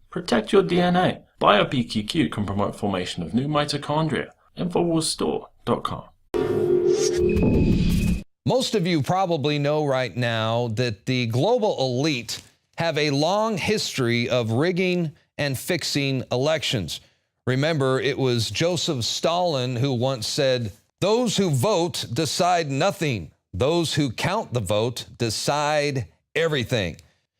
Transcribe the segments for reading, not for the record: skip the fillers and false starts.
Protect your DNA. BioPQQ can promote formation of new mitochondria. Infowarsstore.com. Most of you probably know right now that the global elite have a long history of rigging and fixing elections. Remember, it was Joseph Stalin who once said, "Those who vote decide nothing. Those who count the vote decide everything."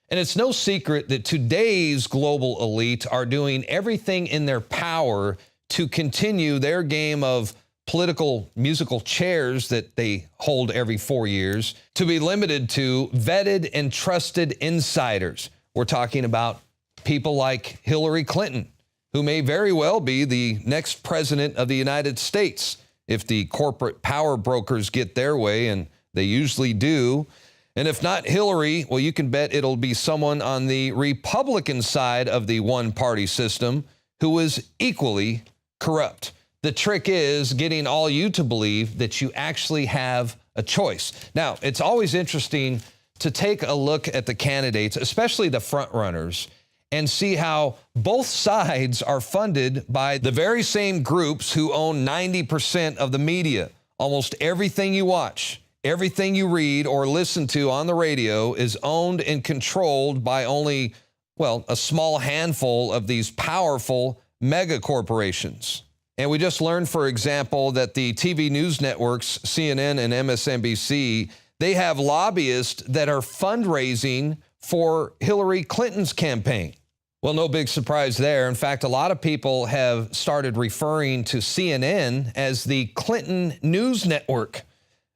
And it's no secret that today's global elite are doing everything in their power to continue their game of political musical chairs that they hold every 4 years to be limited to vetted and trusted insiders. We're talking about people like Hillary Clinton, who may very well be the next president of the United States if the corporate power brokers get their way, and they usually do. And if not Hillary, well, you can bet it'll be someone on the Republican side of the one-party system who is equally corrupt. The trick is getting all you to believe that you actually have a choice. Now, it's always interesting to take a look at the candidates, especially the front runners, and see how both sides are funded by the very same groups who own 90% of the media. Almost everything you watch, everything you read or listen to on the radio is owned and controlled by only, well, a small handful of these powerful mega corporations. And we just learned, for example, that the TV news networks, CNN and MSNBC, they have lobbyists that are fundraising for Hillary Clinton's campaign. Well, no big surprise there. In fact, a lot of people have started referring to CNN as the Clinton News Network,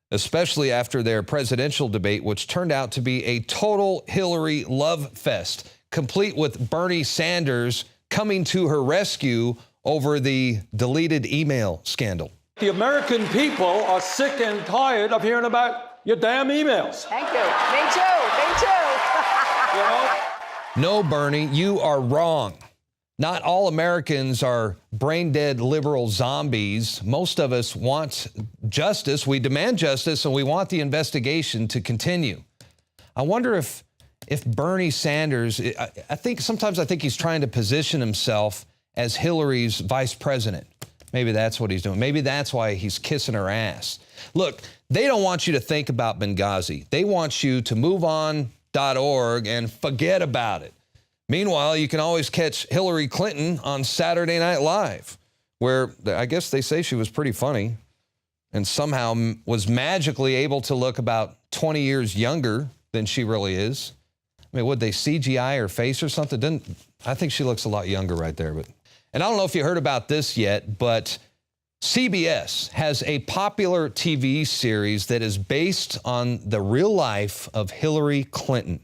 especially after their presidential debate, which turned out to be a total Hillary love fest, complete with Bernie Sanders coming to her rescue over the deleted email scandal. The American people are sick and tired of hearing about your damn emails. Thank you. Me too. You know? No, Bernie, you are wrong. Not all Americans are brain-dead liberal zombies. Most of us want justice. We demand justice, and we want the investigation to continue. I wonder if Bernie Sanders, sometimes I think he's trying to position himself as Hillary's vice president. Maybe that's what he's doing. Maybe that's why he's kissing her ass. Look, they don't want you to think about Benghazi. They want you to move on.org and forget about it. Meanwhile, you can always catch Hillary Clinton on Saturday Night Live, where I guess they say she was pretty funny and somehow was magically able to look about 20 years younger than she really is. I mean, would they CGI her face or something? I think she looks a lot younger right there. And I don't know if you heard about this yet, but CBS has a popular TV series that is based on the real life of Hillary Clinton.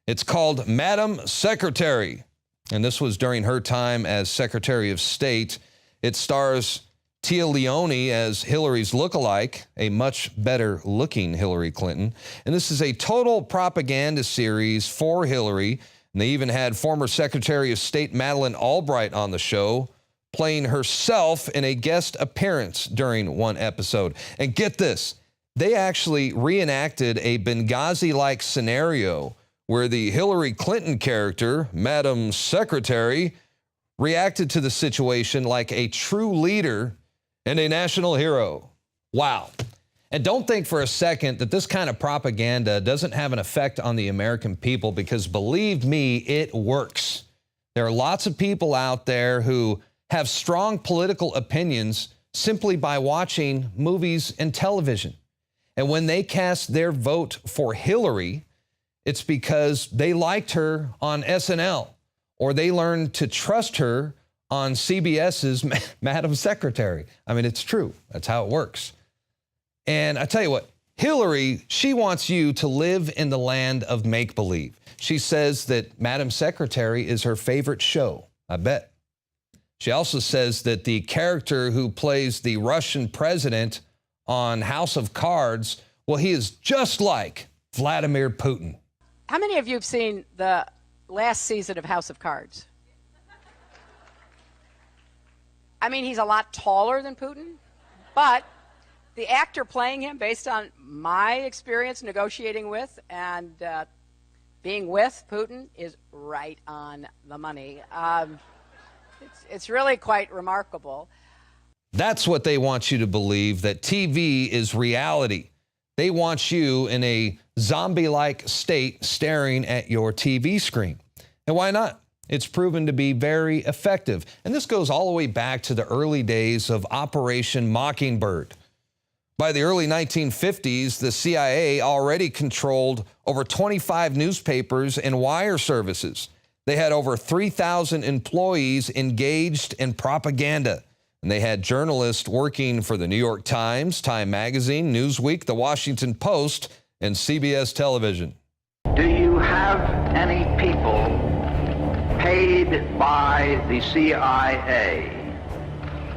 It's called Madam Secretary, and this was during her time as Secretary of State. It stars Tia Leone as Hillary's lookalike, a much better looking Hillary Clinton. And this is a total propaganda series for Hillary. And they even had former Secretary of State Madeleine Albright on the show, playing herself in a guest appearance during one episode. And get this, they actually reenacted a Benghazi-like scenario where the Hillary Clinton character, Madam Secretary, reacted to the situation like a true leader and a national hero. Wow. And don't think for a second that this kind of propaganda doesn't have an effect on the American people, because believe me, it works. There are lots of people out there who have strong political opinions simply by watching movies and television. And when they cast their vote for Hillary, it's because they liked her on SNL, or they learned to trust her on CBS's Madam Secretary. I mean, it's true. That's how it works. And I tell you what, Hillary, she wants you to live in the land of make-believe. She says that Madam Secretary is her favorite show. I bet. She also says that the character who plays the Russian president on House of Cards, well, he is just like Vladimir Putin. How many of you have seen the last season of House of Cards? I mean, he's a lot taller than Putin, but the actor playing him, based on my experience negotiating with and being with Putin is right on the money. It's really quite remarkable. That's what they want you to believe, that TV is reality. They want you in a zombie-like state staring at your TV screen. And why not? It's proven to be very effective. And this goes all the way back to the early days of Operation Mockingbird. By the early 1950s, the CIA already controlled over 25 newspapers and wire services. They had over 3,000 employees engaged in propaganda. And they had journalists working for the New York Times, Time Magazine, Newsweek, The Washington Post, and CBS Television. Do you have any people paid by the CIA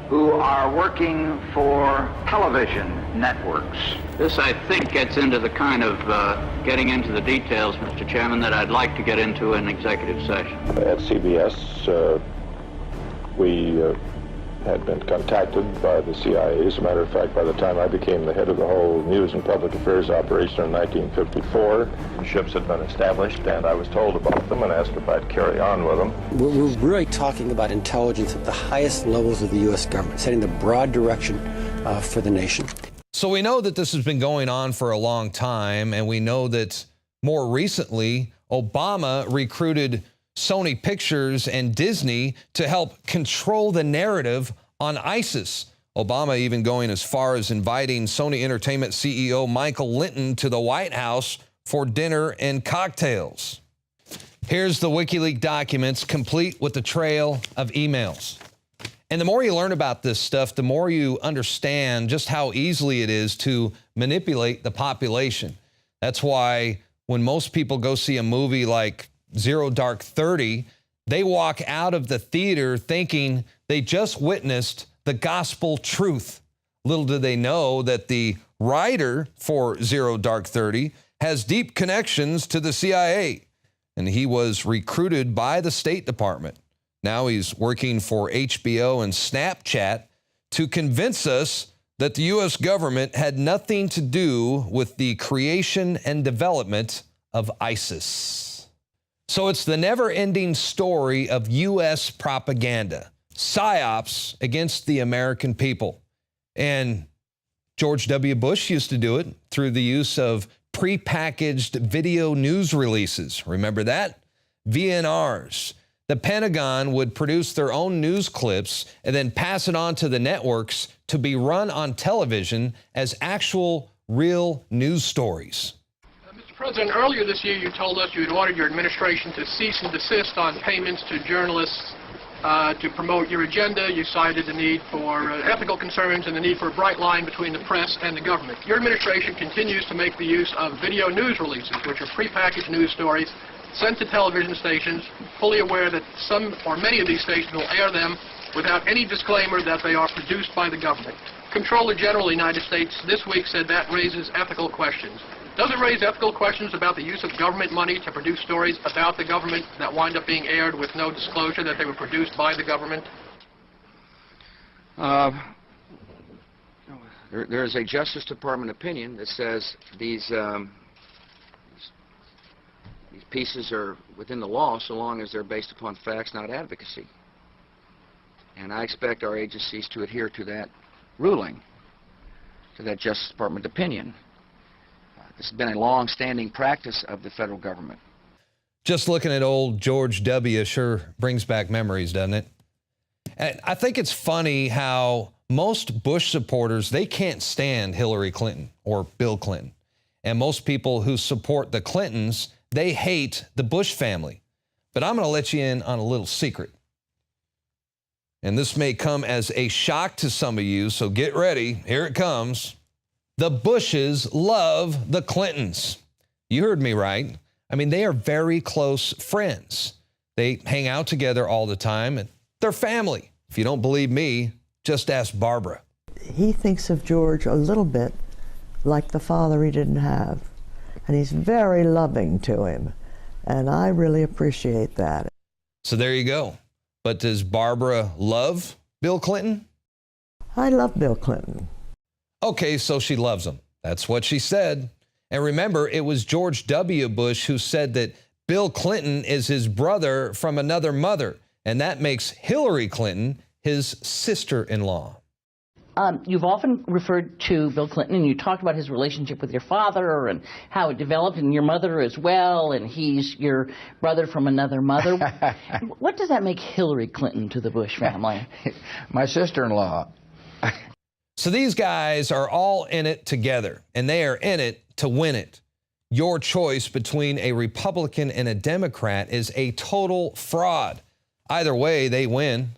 who are working for television networks? This, I think, gets into the kind of getting into the details, Mr. Chairman, that I'd like to get into in executive session. At CBS, we had been contacted by the CIA. As a matter of fact, by the time I became the head of the whole news and public affairs operation in 1954, ships had been established, and I was told about them and asked if I'd carry on with them. We're really talking about intelligence at the highest levels of the U.S. government, setting the broad direction for the nation. So we know that this has been going on for a long time, and we know that more recently, Obama recruited Sony Pictures and Disney to help control the narrative on ISIS. Obama even going as far as inviting Sony Entertainment CEO Michael Linton to the White House for dinner and cocktails. Here's the WikiLeaks documents, complete with the trail of emails. And the more you learn about this stuff, the more you understand just how easily it is to manipulate the population. That's why when most people go see a movie like Zero Dark 30, they walk out of the theater thinking they just witnessed the gospel truth. Little do they know that the writer for Zero Dark 30 has deep connections to the CIA, and he was recruited by the State Department. Now he's working for HBO and Snapchat to convince us that the U.S. government had nothing to do with the creation and development of ISIS. So it's the never-ending story of U.S. propaganda, psyops against the American people. And George W. Bush used to do it through the use of prepackaged video news releases. Remember that? VNRs. The Pentagon would produce their own news clips and then pass it on to the networks to be run on television as actual, real news stories. Mr. President, earlier this year you told us you had ordered your administration to cease and desist on payments to journalists to promote your agenda. You cited the need for ethical concerns and the need for a bright line between the press and the government. Your administration continues to make the use of video news releases, which are prepackaged news stories sent to television stations, fully aware that some or many of these stations will air them without any disclaimer that they are produced by the government. Comptroller General of the United States this week said that raises ethical questions. Does it raise ethical questions about the use of government money to produce stories about the government that wind up being aired with no disclosure that they were produced by the government? There is a Justice Department opinion that says these pieces are within the law so long as they're based upon facts, not advocacy. And I expect our agencies to adhere to that ruling, to that Justice Department opinion. This has been a long-standing practice of the federal government. Just looking at old George W. sure brings back memories, doesn't it? And I think it's funny how most Bush supporters, they can't stand Hillary Clinton or Bill Clinton. And most people who support the Clintons, they hate the Bush family. But I'm going to let you in on a little secret. And this may come as a shock to some of you, so get ready. Here it comes. The Bushes love the Clintons. You heard me right. I mean, they are very close friends. They hang out together all the time, and they're family. If you don't believe me, just ask Barbara. He thinks of George a little bit like the father he didn't have. And he's very loving to him. And I really appreciate that. So there you go. But does Barbara love Bill Clinton? I love Bill Clinton. Okay, so she loves him. That's what she said. And remember, it was George W. Bush who said that Bill Clinton is his brother from another mother, and that makes Hillary Clinton his sister-in-law. You've often referred to Bill Clinton, and you talked about his relationship with your father and how it developed, and your mother as well, and he's your brother from another mother. What does that make Hillary Clinton to the Bush family? My sister-in-law. So these guys are all in it together, and they are in it to win it. Your choice between a Republican and a Democrat is a total fraud. Either way, they win,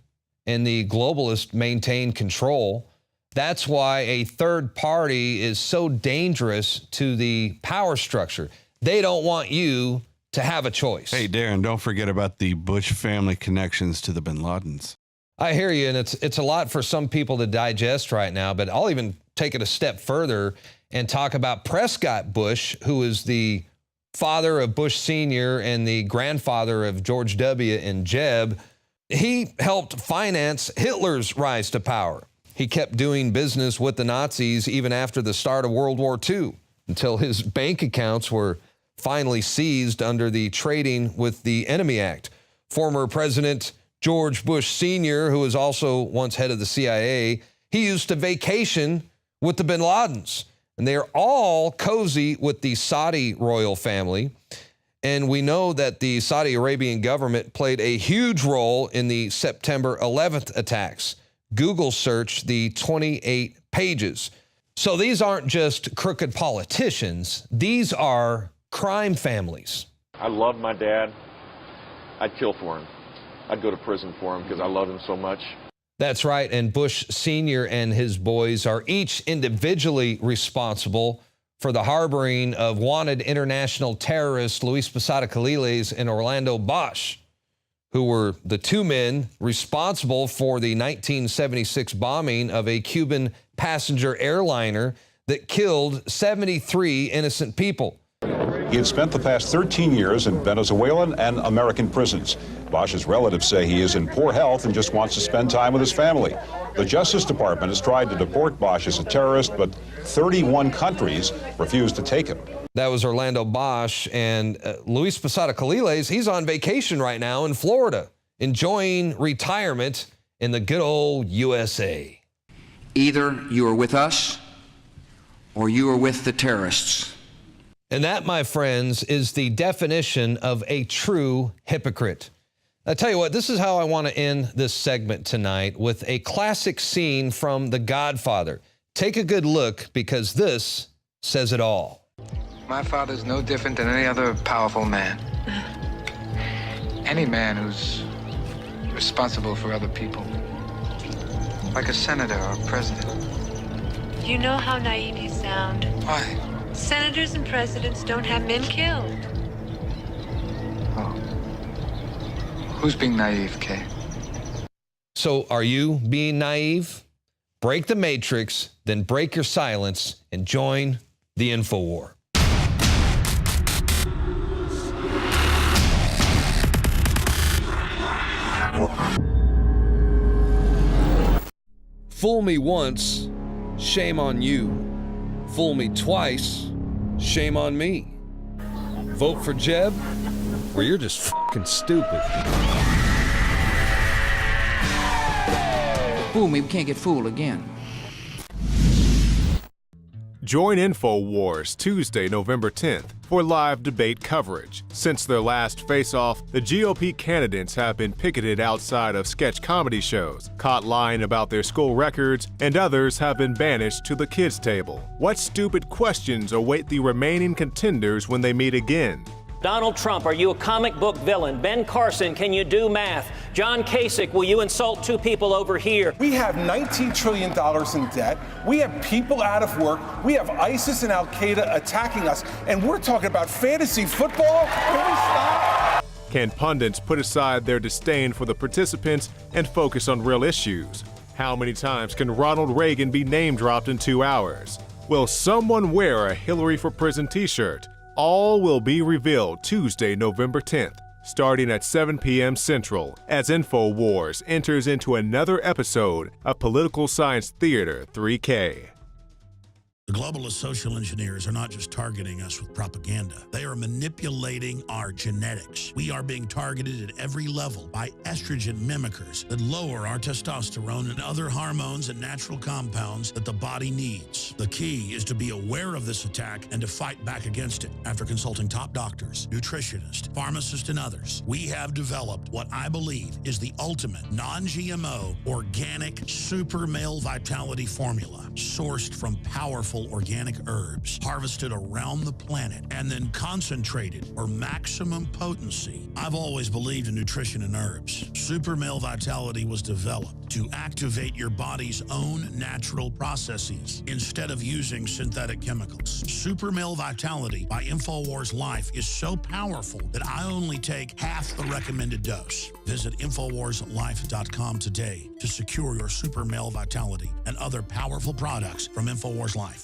and the globalists maintain control. That's why a third party is so dangerous to the power structure. They don't want you to have a choice. Hey, Darrin, don't forget about the Bush family connections to the bin Ladens. I hear you, and it's a lot for some people to digest right now, but I'll even take it a step further and talk about Prescott Bush, who is the father of Bush Sr. and the grandfather of George W. and Jeb. He helped finance Hitler's rise to power. He kept doing business with the Nazis even after the start of World War II, until his bank accounts were finally seized under the Trading with the Enemy Act. Former President George Bush Sr., who was also once head of the CIA, he used to vacation with the bin Ladens. And they are all cozy with the Saudi royal family. And we know that the Saudi Arabian government played a huge role in the September 11th attacks. Google search the 28 pages. So these aren't just crooked politicians. These are crime families. I love my dad. I'd kill for him. I'd go to prison for him because I love him so much. That's right. And Bush Sr. and his boys are each individually responsible for the harboring of wanted international terrorist Luis Posada Caliles and Orlando Bosch, who were the two men responsible for the 1976 bombing of a Cuban passenger airliner that killed 73 innocent people. He had spent the past 13 years in Venezuelan and American prisons. Bosch's relatives say he is in poor health and just wants to spend time with his family. The Justice Department has tried to deport Bosch as a terrorist, but 31 countries refused to take him. That was Orlando Bosch, and Luis Posada Caliles, he's on vacation right now in Florida, enjoying retirement in the good old USA. Either you are with us or you are with the terrorists. And that, my friends, is the definition of a true hypocrite. I tell you what, this is how I want to end this segment tonight, with a classic scene from The Godfather. Take a good look, because this says it all. My father's no different than any other powerful man. Any man who's responsible for other people. Like a senator or a president. You know how naive you sound. Why? Senators and presidents don't have men killed. Oh. Who's being naive, Kay? So are you being naive? Break the matrix, then break your silence and join the Infowar. Fool me once, shame on you. Fool me twice, shame on me. Vote for Jeb, or you're just fucking stupid. Fool me, we can't get fooled again. Join Infowars Tuesday, November 10th for live debate coverage. Since their last face-off, the GOP candidates have been picketed outside of sketch comedy shows, caught lying about their school records, and others have been banished to the kids' table. What stupid questions await the remaining contenders when they meet again? Donald Trump, are you a comic book villain? Ben Carson, can you do math? John Kasich, will you insult two people over here? We have $19 trillion in debt. We have people out of work. We have ISIS and Al-Qaeda attacking us. And we're talking about fantasy football? Can we stop? Can pundits put aside their disdain for the participants and focus on real issues? How many times can Ronald Reagan be name-dropped in 2 hours? Will someone wear a Hillary for Prison t-shirt? All will be revealed Tuesday, November 10th, starting at 7 p.m. Central, as Infowars enters into another episode of Political Science Theater 3K. The globalist social engineers are not just targeting us with propaganda. They are manipulating our genetics. We are being targeted at every level by estrogen mimickers that lower our testosterone and other hormones and natural compounds that the body needs. The key is to be aware of this attack and to fight back against it. After consulting top doctors, nutritionists, pharmacists, and others, we have developed what I believe is the ultimate non-GMO organic super male vitality formula, sourced from powerful organic herbs harvested around the planet and then concentrated for maximum potency. I've always believed in nutrition and herbs. Super Male Vitality was developed to activate your body's own natural processes instead of using synthetic chemicals. Super Male Vitality by Infowars Life is so powerful that I only take half the recommended dose. Visit InfowarsLife.com today to secure your Super Male Vitality and other powerful products from Infowars Life.